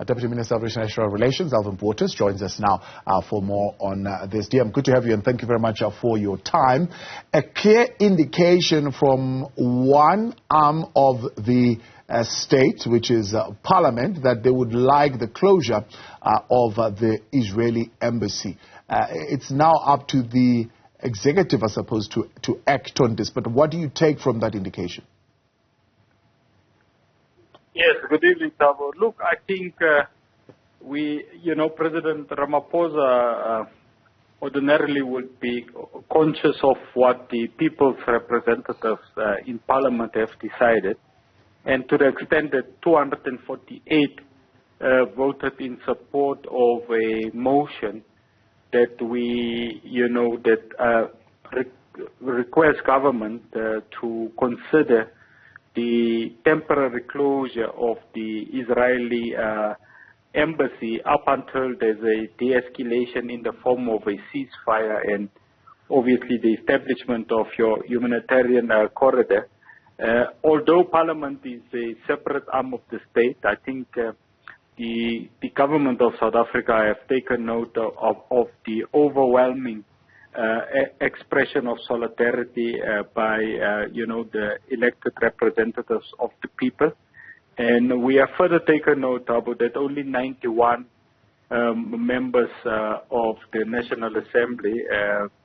Deputy Minister of International Relations, Alvin, joins us now for more on this. DM, good to have you, and thank you very much for your time. A clear indication from one arm of the state, which is Parliament, that they would like the closure of the Israeli embassy. It's now up to the executive, I suppose, to act on this. But what do you take from that indication? Yes, good evening, Tabo. Look, I think President Ramaphosa ordinarily would be conscious of what the people's representatives in Parliament have decided. And to the extent that 248 voted in support of a motion that request government to consider the temporary closure of the Israeli embassy up until there's a de-escalation in the form of a ceasefire and obviously the establishment of your humanitarian corridor. Although Parliament is a separate arm of the state, I think the government of South Africa have taken note of the overwhelming expression of solidarity by the elected representatives of the people, and we have further taken note about that only 91 members of the National Assembly,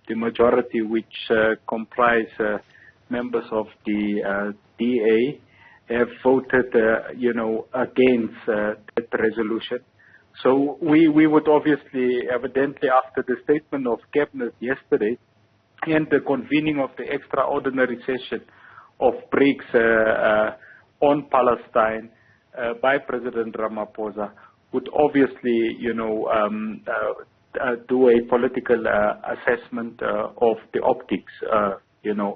the majority which comprise members of the DA, have voted against that resolution. So we would obviously, evidently, after the statement of Cabinet yesterday and the convening of the extraordinary session of BRICS on Palestine by President Ramaphosa, would obviously, do a political assessment of the optics,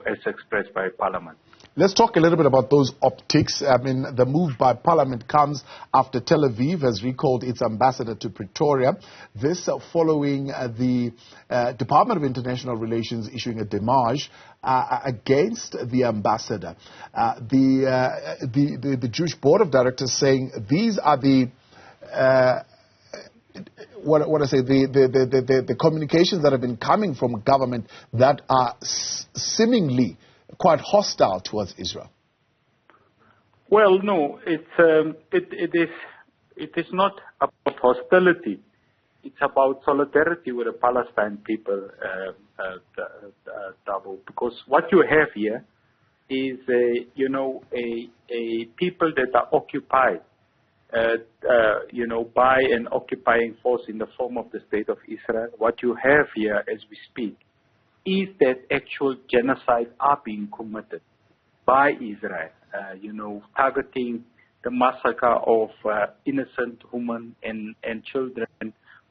as expressed by Parliament. Let's talk a little bit about those optics. I mean, the move by Parliament comes after Tel Aviv has recalled its ambassador to Pretoria. This following the Department of International Relations issuing a démarche against the ambassador. The Jewish Board of Directors saying these are the the communications that have been coming from government that are seemingly quite hostile towards Israel. Well, no, it is not about hostility. It's about solidarity with the Palestine people, because what you have here is a people that are occupied, by an occupying force in the form of the State of Israel. What you have here as we speak is that actual genocide are being committed by Israel, targeting the massacre of innocent women and children.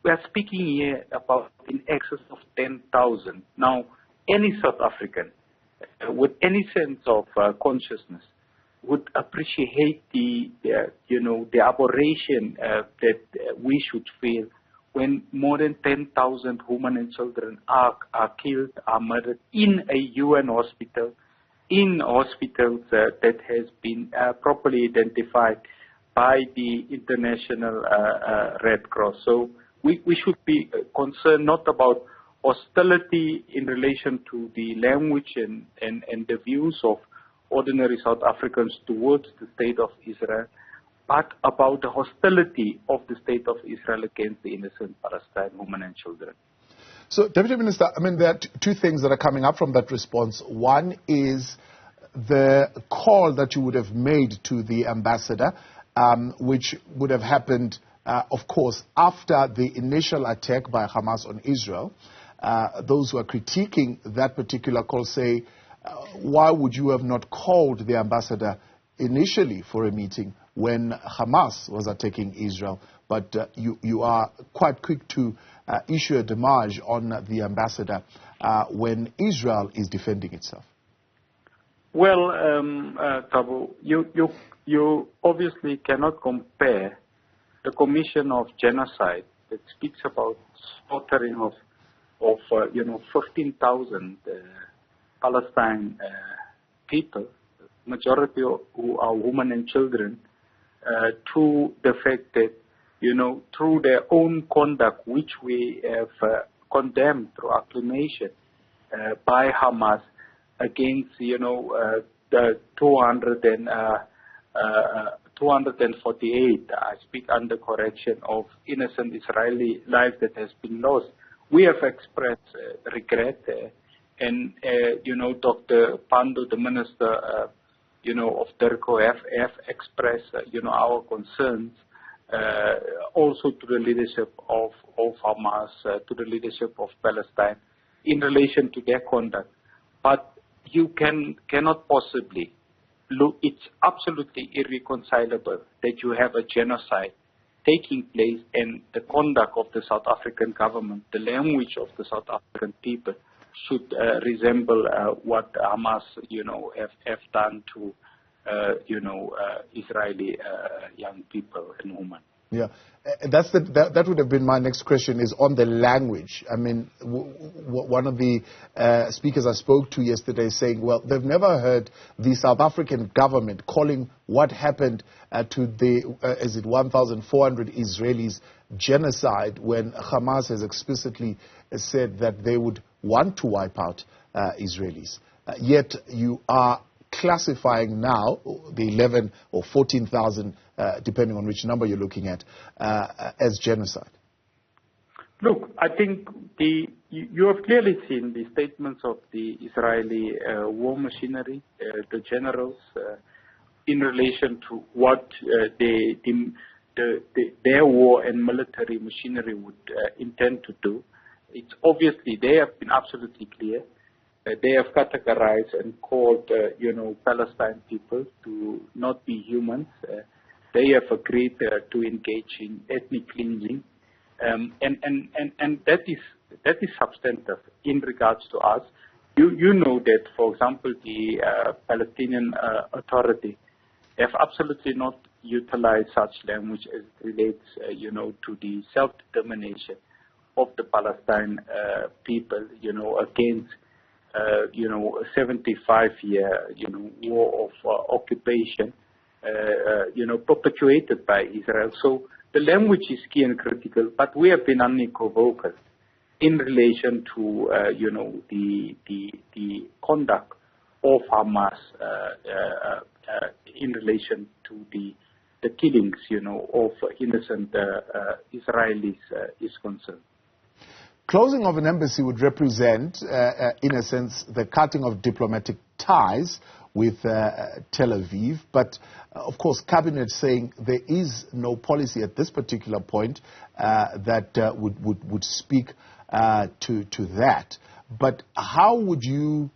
We are speaking here about in excess of 10,000. Now, any South African with any sense of consciousness would appreciate the aberration that we should feel when more than 10,000 women and children are killed, are murdered in a UN hospital, in hospitals that has been properly identified by the International Red Cross. So we should be concerned not about hostility in relation to the language and the views of ordinary South Africans towards the State of Israel, but about the hostility of the State of Israel against the innocent Palestinian women and children. So, Deputy Minister, I mean, there are two things that are coming up from that response. One is the call that you would have made to the ambassador, which would have happened, of course, after the initial attack by Hamas on Israel. Those who are critiquing that particular call say, why would you have not called the ambassador initially for a meeting when Hamas was attacking Israel? But you are quite quick to issue a démarche on the ambassador when Israel is defending itself. Well, Tabu, you obviously cannot compare the commission of genocide that speaks about slaughtering of 15,000 Palestine people, majority who are women and children, to the fact that through their own conduct, which we have condemned through acclamation by Hamas against, the 248, I speak under correction, of innocent Israeli lives that has been lost. We have expressed regret, and Dr. Pandu, the minister, of Turco, have expressed, our concerns also to the leadership of Hamas, to the leadership of Palestine, in relation to their conduct. But you cannot possibly look, it's absolutely irreconcilable that you have a genocide taking place and the conduct of the South African government, the language of the South African people should resemble what Hamas, have done to, Israeli young people and women. Yeah, that would have been my next question, is on the language. I mean, one of the speakers I spoke to yesterday saying, well, they've never heard the South African government calling what happened to the, 1,400 Israelis genocide, when Hamas has explicitly said that they would want to wipe out Israelis. Yet you are classifying now the 11 or 14,000, depending on which number you're looking at, as genocide. Look, I think you have clearly seen the statements of the Israeli war machinery, the generals, in relation to what their war and military machinery would intend to do. It's obviously, they have been absolutely clear. They have categorized and called, Palestine people to not be humans. They have agreed to engage in ethnic cleansing, and that is substantive in regards to us. You know that, for example, the Palestinian Authority have absolutely not utilized such language as it relates, to the self-determination of the Palestine people, against 75-year, war of occupation, perpetuated by Israel. So the language is key and critical, but we have been unequivocal in relation to, the conduct of Hamas in relation to the killings, of innocent Israelis is concerned. Closing of an embassy would represent, in a sense, the cutting of diplomatic ties with Tel Aviv. But, of course, Cabinet saying there is no policy at this particular point that would speak to that. But how would you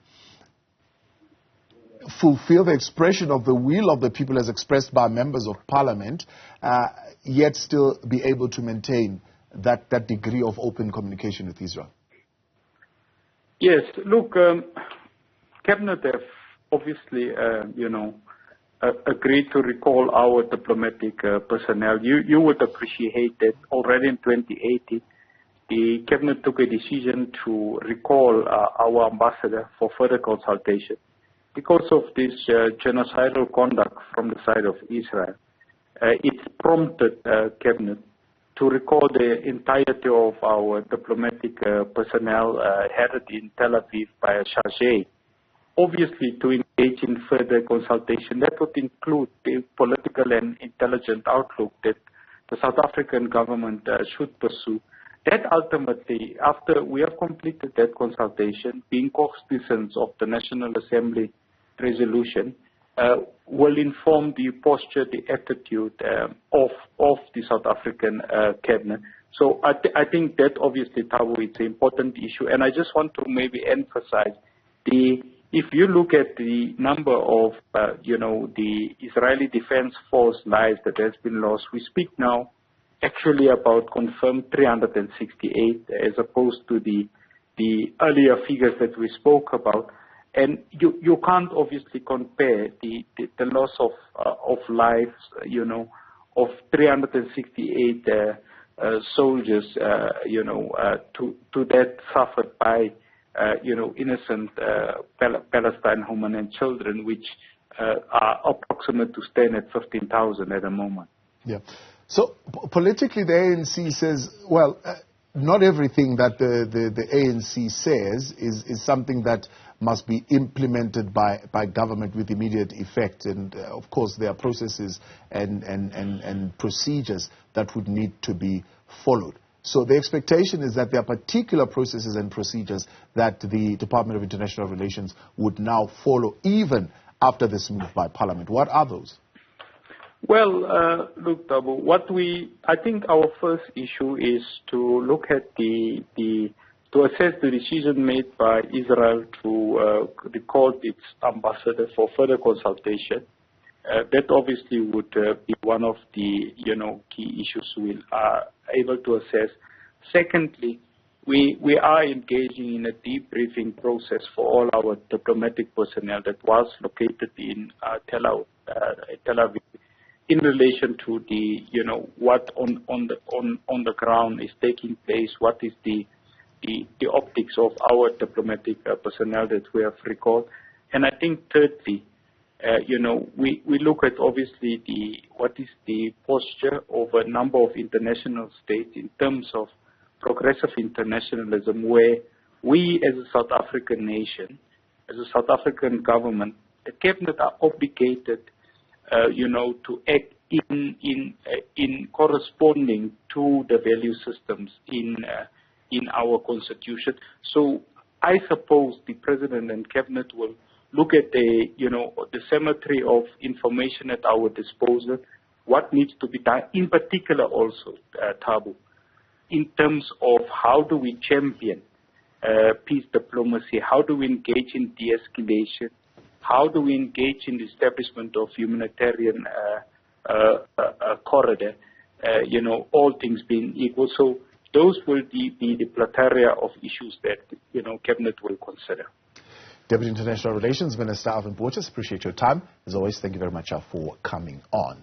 fulfill the expression of the will of the people as expressed by members of Parliament, yet still be able to maintain that degree of open communication with Israel? Yes, look, Cabinet have obviously, agreed to recall our diplomatic personnel. You would appreciate that already in 2018, the Cabinet took a decision to recall our ambassador for further consultation because of this genocidal conduct from the side of Israel. It prompted Cabinet to recall the entirety of our diplomatic personnel headed in Tel Aviv by a chargé, obviously to engage in further consultation. That would include the political and intelligent outlook that the South African government should pursue. That ultimately, after we have completed that consultation, being cognizant of the National Assembly resolution, will inform the posture, the attitude of the South African Cabinet. So I think that obviously, Thabo, it's an important issue. And I just want to maybe emphasize, if you look at the number of, the Israeli Defense Force lives that has been lost, we speak now actually about confirmed 368 as opposed to the earlier figures that we spoke about. And you can't obviously compare the loss of lives, of 368 soldiers, to that suffered by, innocent Palestine women and children, which are approximate to stand at 15,000 at the moment. Yeah. So politically, the ANC says, well, not everything that the ANC says is something that must be implemented by government with immediate effect. And of course, there are processes and procedures that would need to be followed. So the expectation is that there are particular processes and procedures that the Department of International Relations would now follow even after this move by Parliament. What are those? Well, look, Tabu, I think our first issue is to look at to assess the decision made by Israel to recall its ambassador for further consultation. That obviously would be one of the, key issues we are able to assess. Secondly, we are engaging in a debriefing process for all our diplomatic personnel that was located in Tel Aviv, in relation to the, what on the ground is taking place, what is the optics of our diplomatic personnel that we have recalled. And I think thirdly, we look at obviously what is the posture of a number of international states in terms of progressive internationalism, where we as a South African nation, as a South African government, the cabinet are obligated to act in corresponding to the value systems in our constitution. So I suppose the president and cabinet will look at the cemetery of information at our disposal, what needs to be done, in particular also, Tabu, in terms of how do we champion peace diplomacy, how do we engage in de-escalation, how do we engage in the establishment of humanitarian corridor, all things being equal. So those will be the plethora of issues that, cabinet will consider. Deputy International Relations Minister Alvin, appreciate your time. As always, thank you very much for coming on.